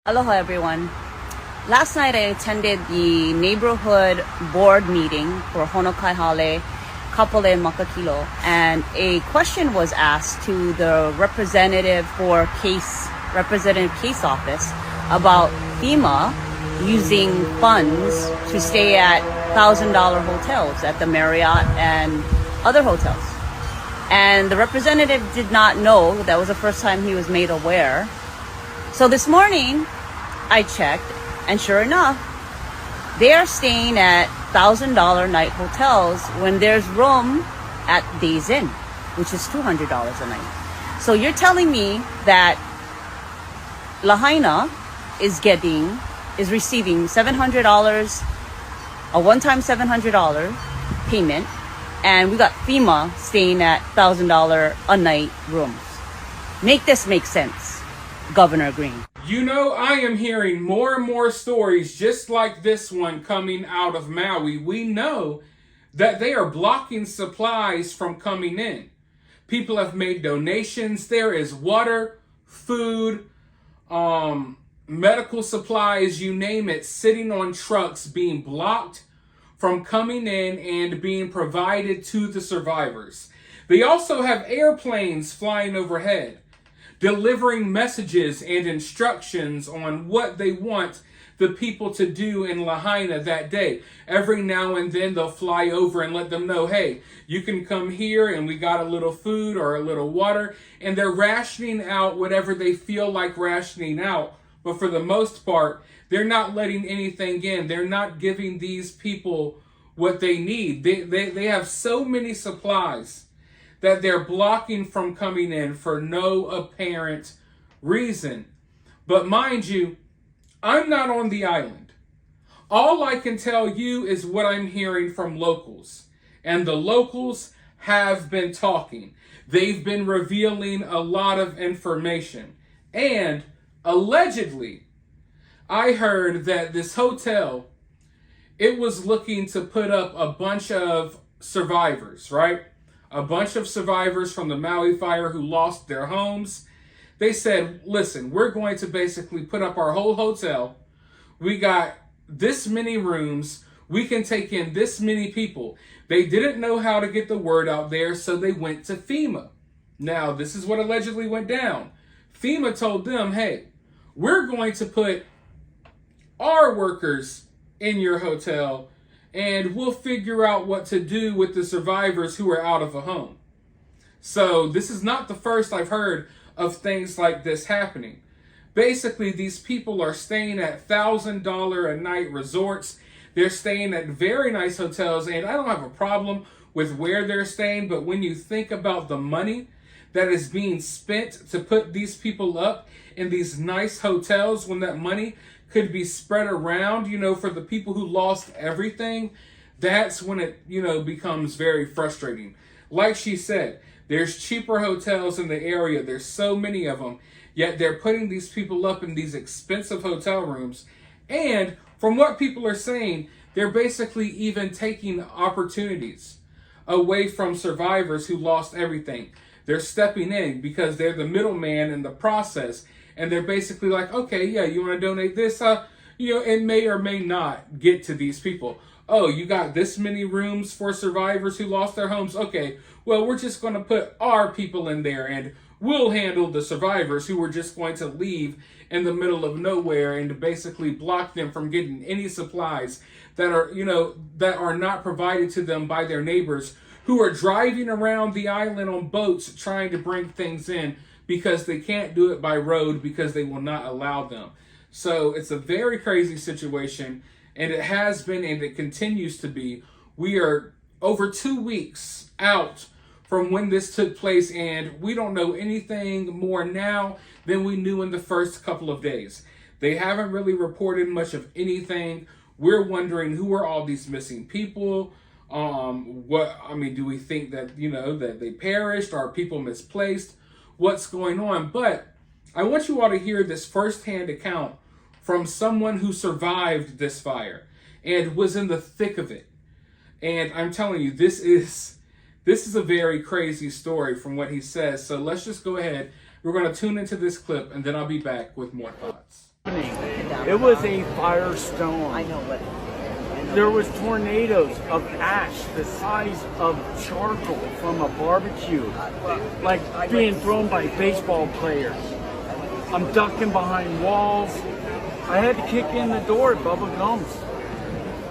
Aloha everyone. Last night I attended the neighborhood board meeting for Honokai Hale, Kapolei Makakilo, and a question was asked to the representative case office about FEMA using funds to stay at $1,000 hotels at the Marriott and other hotels. And the representative did not know. That was the first time he was made aware. So this morning, I checked, and sure enough, they are staying at $1,000 night hotels when there's room at Days Inn, which is $200 a night. So you're telling me that Lahaina is receiving $700, a one-time $700 payment, and we got FEMA staying at $1,000 a night rooms. Make this make sense, Governor Green. You know, I am hearing more and more stories just like this one coming out of Maui. We know that they are blocking supplies from coming in. People have made donations. There is water, food, medical supplies, you name it, sitting on trucks being blocked from coming in and being provided to the survivors. They also have airplanes flying overhead, delivering messages and instructions on what they want the people to do in Lahaina that day. Every now and then they'll fly over and let them know, hey, you can come here and we got a little food or a little water. And they're rationing out whatever they feel like rationing out. But for the most part, they're not letting anything in. They're not giving these people what they need. They have so many supplies that they're blocking from coming in for no apparent reason. But mind you, I'm not on the island. All I can tell you is what I'm hearing from locals. And the locals have been talking. They've been revealing a lot of information. And allegedly, I heard that this hotel, it was looking to put up a bunch of survivors, right? A bunch of survivors from the Maui fire who lost their homes. They said, listen, we're going to basically put up our whole hotel. We got this many rooms. We can take in this many people. They didn't know how to get the word out there, so they went to FEMA. Now, this is what allegedly went down. FEMA told them, hey, we're going to put our workers in your hotel, and we'll figure out what to do with the survivors who are out of a home. So this is not the first I've heard of things like this happening. Basically, these people are staying at $1,000 a night resorts. They're staying at very nice hotels, and I don't have a problem with where they're staying, but when you think about the money that is being spent to put these people up in these nice hotels, when that money could be spread around, for the people who lost everything, that's when it, becomes very frustrating. Like she said, there's cheaper hotels in the area. There's so many of them, yet they're putting these people up in these expensive hotel rooms. And from what people are saying, they're basically even taking opportunities away from survivors who lost everything. They're stepping in because they're the middleman in the process. And they're basically like, okay, yeah, you want to donate this? It may or may not get to these people. Oh, you got this many rooms for survivors who lost their homes? Okay, well, we're just going to put our people in there and we'll handle the survivors who were just going to leave in the middle of nowhere and to basically block them from getting any supplies that are not provided to them by their neighbors who are driving around the island on boats trying to bring things in, because they can't do it by road because they will not allow them. So it's a very crazy situation, and it has been and it continues to be. We are over 2 weeks out from when this took place, and we don't know anything more now than we knew in the first couple of days. They haven't really reported much of anything. We're wondering, who are all these missing people? Do we think that, that they perished? Are people misplaced? What's going on? But I want you all to hear this firsthand account from someone who survived this fire and was in the thick of it. And I'm telling you, this is a very crazy story from what he says. So let's just go ahead. We're going to tune into this clip, and then I'll be back with more thoughts. It was a firestorm. I know, but There was tornadoes of ash the size of charcoal from a barbecue, like being thrown by baseball players. I'm ducking behind walls. I had to kick in the door at Bubba Gump's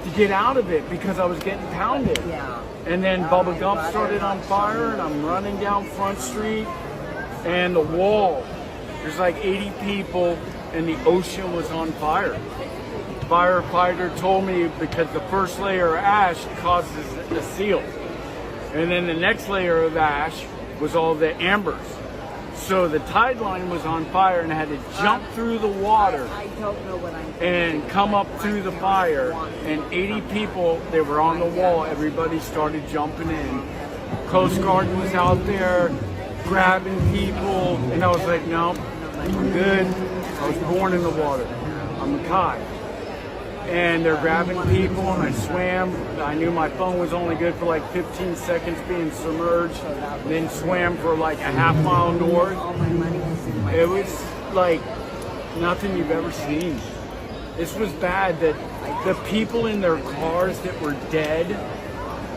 to get out of it because I was getting pounded. yeah. And then Bubba Gump started on fire, and I'm running down Front Street, and the wall, there's like 80 people, and the ocean was on fire. Firefighter told me because the first layer of ash causes a seal. And then the next layer of ash was all the embers. So the tide line was on fire, and I had to jump through the water I don't know what I'm and come up through the fire, and 80 people, they were on the wall, everybody started jumping in. Coast Guard was out there grabbing people, and I was like, no, I'm good. I was born in the water. I'm a Kai. And they're grabbing people, and I swam. I knew my phone was only good for like 15 seconds being submerged, then swam for like a half-mile north. all my money is in my It was like nothing you've ever seen. This was bad that the people in their cars that were dead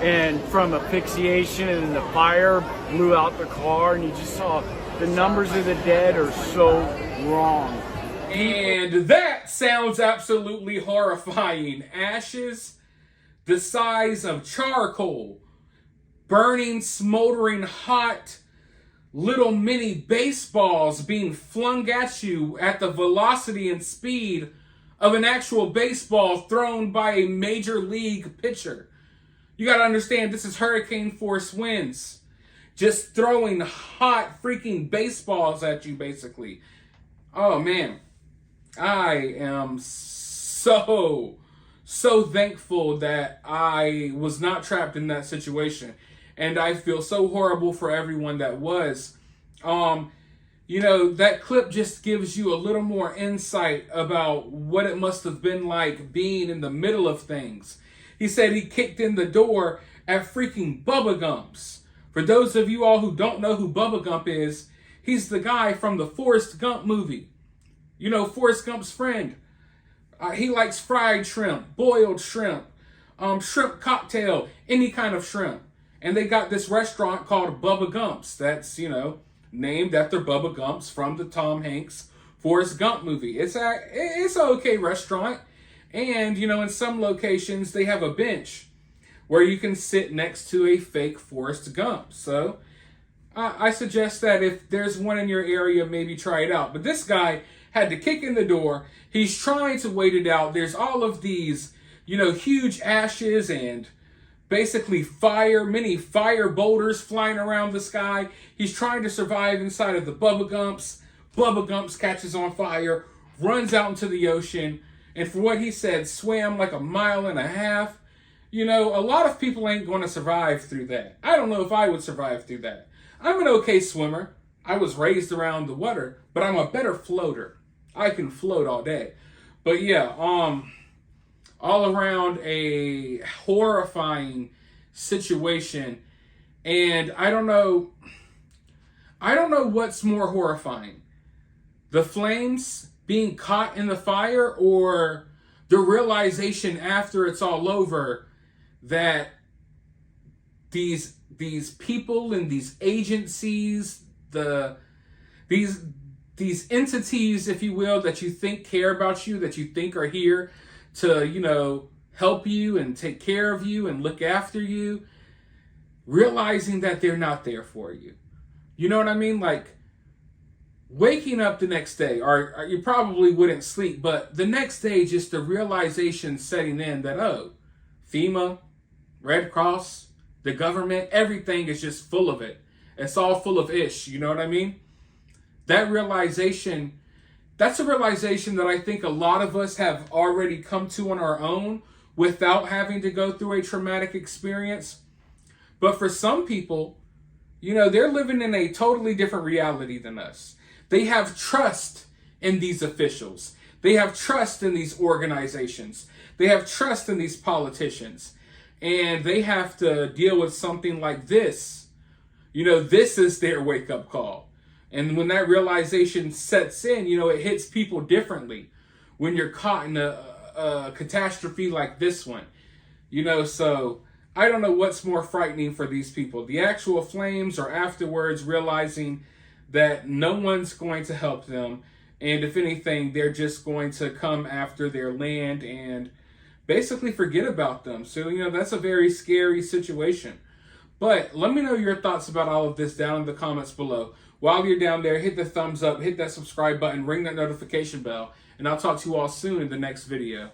and from asphyxiation and the fire blew out the car, and you just saw the numbers of the dead are so wrong. And that sounds absolutely horrifying. Ashes the size of charcoal, burning, smoldering hot, little mini baseballs being flung at you at the velocity and speed of an actual baseball thrown by a major league pitcher. You got to understand, this is hurricane force winds. Just throwing hot freaking baseballs at you, basically. Oh, man. I am so thankful that I was not trapped in that situation. And I feel so horrible for everyone that was. You know, that clip just gives you a little more insight about what it must have been like being in the middle of things. He said he kicked in the door at freaking Bubba Gump's. For those of you all who don't know who Bubba Gump is, he's the guy from the Forrest Gump movie. You know, Forrest Gump's friend. He likes fried shrimp, boiled shrimp, shrimp cocktail, any kind of shrimp. And they got this restaurant called Bubba Gump's. That's, you know, named after Bubba Gump's from the Tom Hanks Forrest Gump movie. It's an okay restaurant. And, you know, in some locations, they have a bench where you can sit next to a fake Forrest Gump. So I suggest that if there's one in your area, maybe try it out. But this guy had to kick in the door. He's trying to wait it out. There's all of these, you know, huge ashes and basically fire, many fire boulders flying around the sky. He's trying to survive inside of the Bubba Gump's. Bubba Gump's catches on fire, runs out into the ocean, and for what he said, swam like 1.5 miles. You know, a lot of people ain't going to survive through that. I don't know if I would survive through that. I'm an okay swimmer. I was raised around the water, but I'm a better floater. I can float all day. But yeah, all around a horrifying situation. And I don't know what's more horrifying. The flames being caught in the fire, or the realization after it's all over that these people and these agencies, these entities, if you will, that you think care about you, that you think are here to, you know, help you and take care of you and look after you, realizing that they're not there for you. You know what I mean? Like, waking up the next day, or you probably wouldn't sleep, but the next day, just the realization setting in that, oh, FEMA, Red Cross, the government, everything is just full of it. It's all full of ish, you know what I mean? That realization, that's a realization that I think a lot of us have already come to on our own without having to go through a traumatic experience. But for some people, you know, they're living in a totally different reality than us. They have trust in these officials. They have trust in these organizations. They have trust in these politicians. And they have to deal with something like this. You know, this is their wake-up call. And when that realization sets in, you know, it hits people differently. when you're caught in a catastrophe like this one. You know, so I don't know what's more frightening for these people, the actual flames or afterwards realizing that no one's going to help them. And if anything, they're just going to come after their land and basically forget about them. So, you know, that's a very scary situation. But let me know your thoughts about all of this down in the comments below. While you're down there, hit the thumbs up, hit that subscribe button, ring that notification bell, and I'll talk to you all soon in the next video.